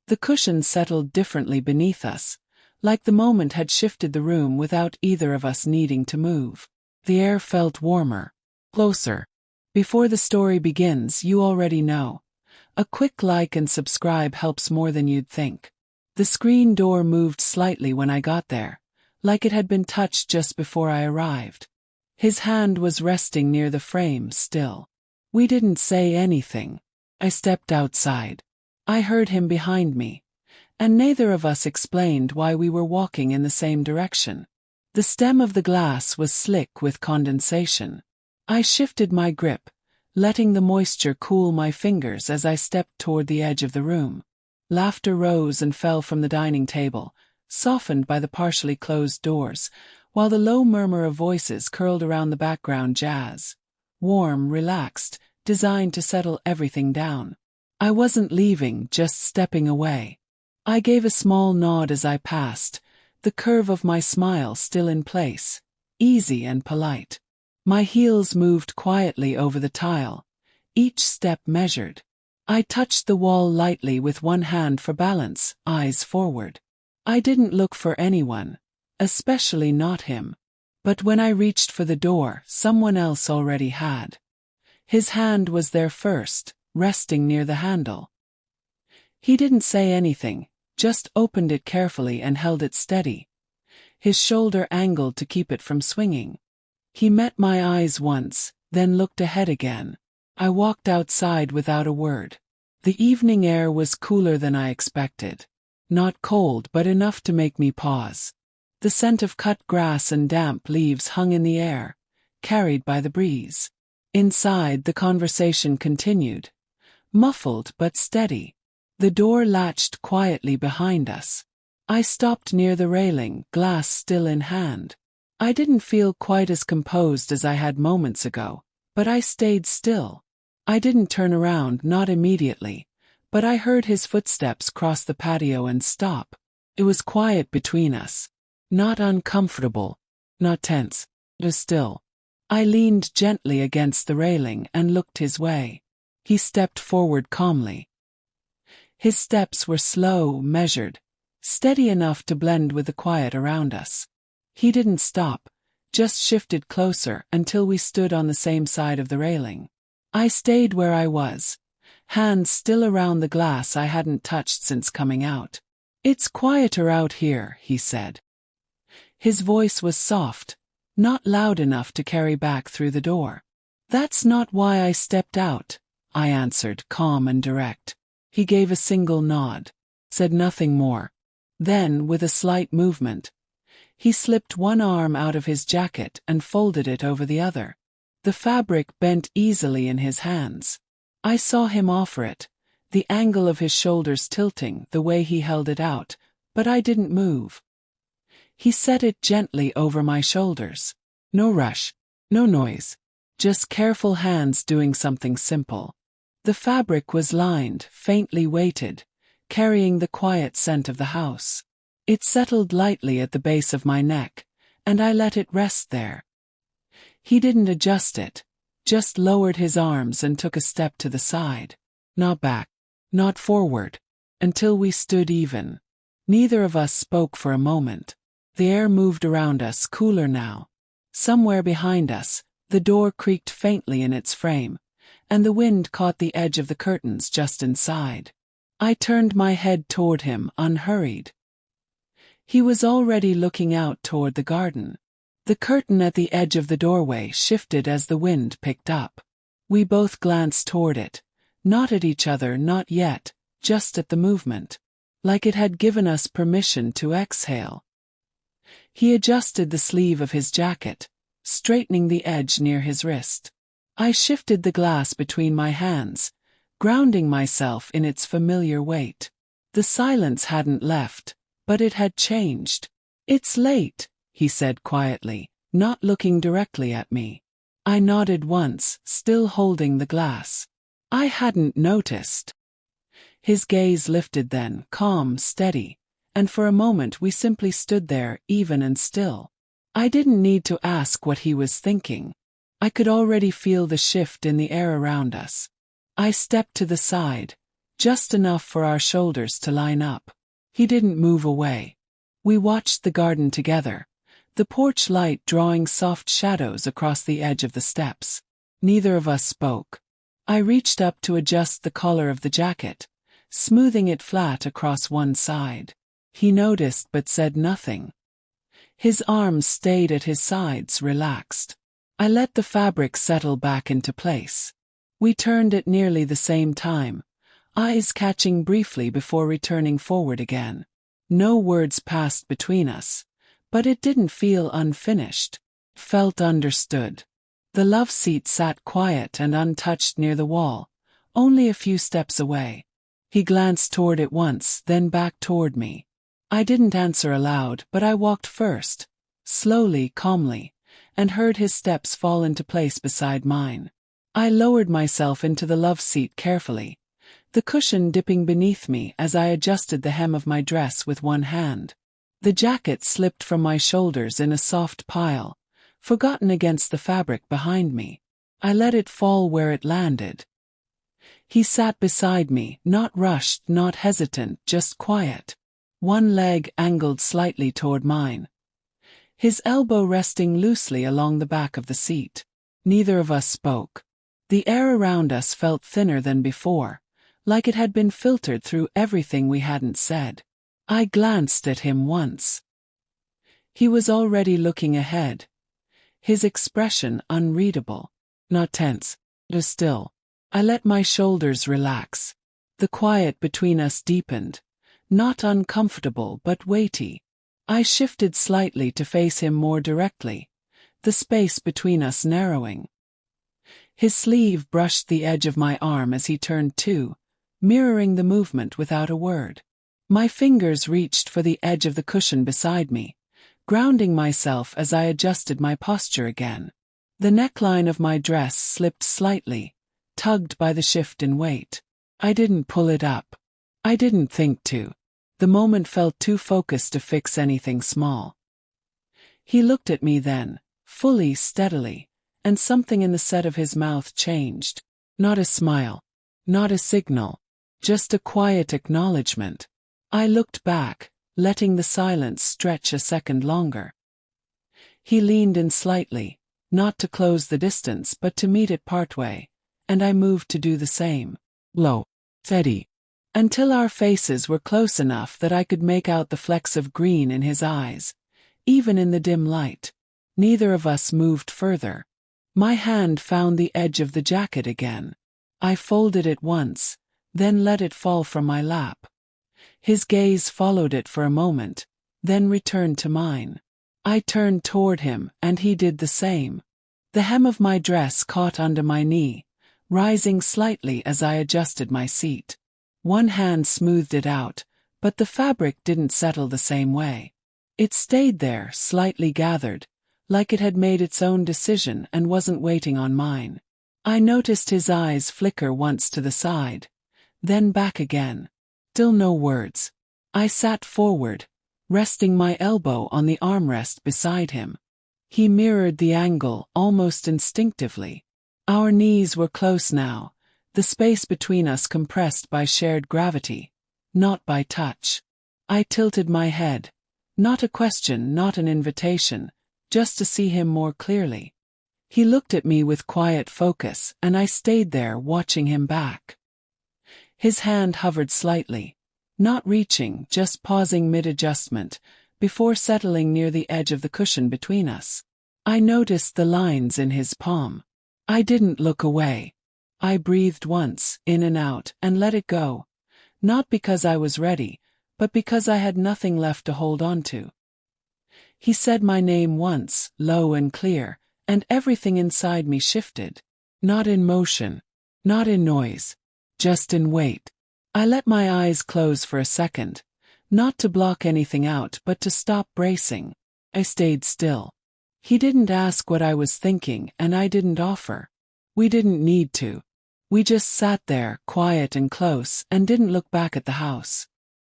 The cushions settled differently beneath us, like the moment had shifted the room without either of us needing to move. The air felt warmer, closer. Before the story begins, you already know. A quick like and subscribe helps more than you'd think. The screen door moved slightly when I got there, like it had been touched just before I arrived. His hand was resting near the frame still. We didn't say anything. I stepped outside. I heard him behind me, and neither of us explained why we were walking in the same direction. The stem of the glass was slick with condensation. I shifted my grip, letting the moisture cool my fingers as I stepped toward the edge of the room. Laughter rose and fell from the dining table, softened by the partially closed doors, while the low murmur of voices curled around the background jazz. Warm, relaxed, designed to settle everything down. I wasn't leaving, just stepping away. I gave a small nod as I passed, the curve of my smile still in place, easy and polite. My heels moved quietly over the tile, each step measured. I touched the wall lightly with one hand for balance, eyes forward. I didn't look for anyone, especially not him. But when I reached for the door, someone else already had. His hand was there first, resting near the handle. He didn't say anything, just opened it carefully and held it steady, his shoulder angled to keep it from swinging. He met my eyes once, then looked ahead again. I walked outside without a word. The evening air was cooler than I expected. Not cold, but enough to make me pause. The scent of cut grass and damp leaves hung in the air, carried by the breeze. Inside, the conversation continued, muffled but steady. The door latched quietly behind us. I stopped near the railing, glass still in hand. I didn't feel quite as composed as I had moments ago, but I stayed still. I didn't turn around, not immediately, but I heard his footsteps cross the patio and stop. It was quiet between us. Not uncomfortable, not tense, just still. I leaned gently against the railing and looked his way. He stepped forward calmly. His steps were slow, measured, steady enough to blend with the quiet around us. He didn't stop, just shifted closer until we stood on the same side of the railing. I stayed where I was, hands still around the glass I hadn't touched since coming out. "It's quieter out here," he said. His voice was soft, not loud enough to carry back through the door. "That's not why I stepped out," I answered, calm and direct. He gave a single nod, said nothing more. Then, with a slight movement, he slipped one arm out of his jacket and folded it over the other. The fabric bent easily in his hands. I saw him offer it, the angle of his shoulders tilting, the way he held it out, but I didn't move. He set it gently over my shoulders. No rush, no noise, just careful hands doing something simple. The fabric was lined, faintly weighted, carrying the quiet scent of the house. It settled lightly at the base of my neck, and I let it rest there. He didn't adjust it, just lowered his arms and took a step to the side. Not back, not forward, until we stood even. Neither of us spoke for a moment. The air moved around us, cooler now. Somewhere behind us, the door creaked faintly in its frame, and the wind caught the edge of the curtains just inside. I turned my head toward him, unhurried. He was already looking out toward the garden. The curtain at the edge of the doorway shifted as the wind picked up. We both glanced toward it, not at each other, not yet, just at the movement, like it had given us permission to exhale. He adjusted the sleeve of his jacket, straightening the edge near his wrist. I shifted the glass between my hands, grounding myself in its familiar weight. The silence hadn't left, but it had changed. "It's late," he said quietly, not looking directly at me. I nodded once, still holding the glass. I hadn't noticed. His gaze lifted then, calm, steady, and for a moment we simply stood there, even and still. I didn't need to ask what he was thinking. I could already feel the shift in the air around us. I stepped to the side, just enough for our shoulders to line up. He didn't move away. We watched the garden together, the porch light drawing soft shadows across the edge of the steps. Neither of us spoke. I reached up to adjust the collar of the jacket, smoothing it flat across one side. He noticed but said nothing. His arms stayed at his sides, relaxed. I let the fabric settle back into place. We turned at nearly the same time, eyes catching briefly before returning forward again. No words passed between us, but it didn't feel unfinished. It felt understood. The love seat sat quiet and untouched near the wall, only a few steps away. He glanced toward it once, then back toward me. I didn't answer aloud, but I walked first, slowly, calmly, and heard his steps fall into place beside mine. I lowered myself into the love seat carefully, the cushion dipping beneath me as I adjusted the hem of my dress with one hand. The jacket slipped from my shoulders in a soft pile, forgotten against the fabric behind me. I let it fall where it landed. He sat beside me, not rushed, not hesitant, just quiet. One leg angled slightly toward mine, his elbow resting loosely along the back of the seat. Neither of us spoke. The air around us felt thinner than before, like it had been filtered through everything we hadn't said. I glanced at him once. He was already looking ahead, his expression unreadable, not tense, just still. I let my shoulders relax. The quiet between us deepened, not uncomfortable but weighty. I shifted slightly to face him more directly, the space between us narrowing. His sleeve brushed the edge of my arm as he turned too, mirroring the movement without a word. My fingers reached for the edge of the cushion beside me, grounding myself as I adjusted my posture again. The neckline of my dress slipped slightly, tugged by the shift in weight. I didn't pull it up. I didn't think to. The moment felt too focused to fix anything small. He looked at me then, fully, steadily, and something in the set of his mouth changed. Not a smile, not a signal, just a quiet acknowledgement. I looked back, letting the silence stretch a second longer. He leaned in slightly, not to close the distance but to meet it partway, and I moved to do the same. Low, steady, until our faces were close enough that I could make out the flecks of green in his eyes, even in the dim light. Neither of us moved further. My hand found the edge of the jacket again. I folded it once, then let it fall from my lap. His gaze followed it for a moment, then returned to mine. I turned toward him, and he did the same. The hem of my dress caught under my knee, rising slightly as I adjusted my seat. One hand smoothed it out, but the fabric didn't settle the same way. It stayed there, slightly gathered, like it had made its own decision and wasn't waiting on mine. I noticed his eyes flicker once to the side, then back again. Still no words. I sat forward, resting my elbow on the armrest beside him. He mirrored the angle almost instinctively. Our knees were close now, the space between us compressed by shared gravity, not by touch. I tilted my head. Not a question, not an invitation, just to see him more clearly. He looked at me with quiet focus, and I stayed there watching him back. His hand hovered slightly, not reaching, just pausing mid-adjustment, before settling near the edge of the cushion between us. I noticed the lines in his palm. I didn't look away. I breathed once, in and out, and let it go. Not because I was ready, but because I had nothing left to hold on to. He said my name once, low and clear, and everything inside me shifted. Not in motion, not in noise, just in weight. I let my eyes close for a second, not to block anything out but to stop bracing. I stayed still. He didn't ask what I was thinking, and I didn't offer. We didn't need to. We just sat there, quiet and close, and didn't look back at the house.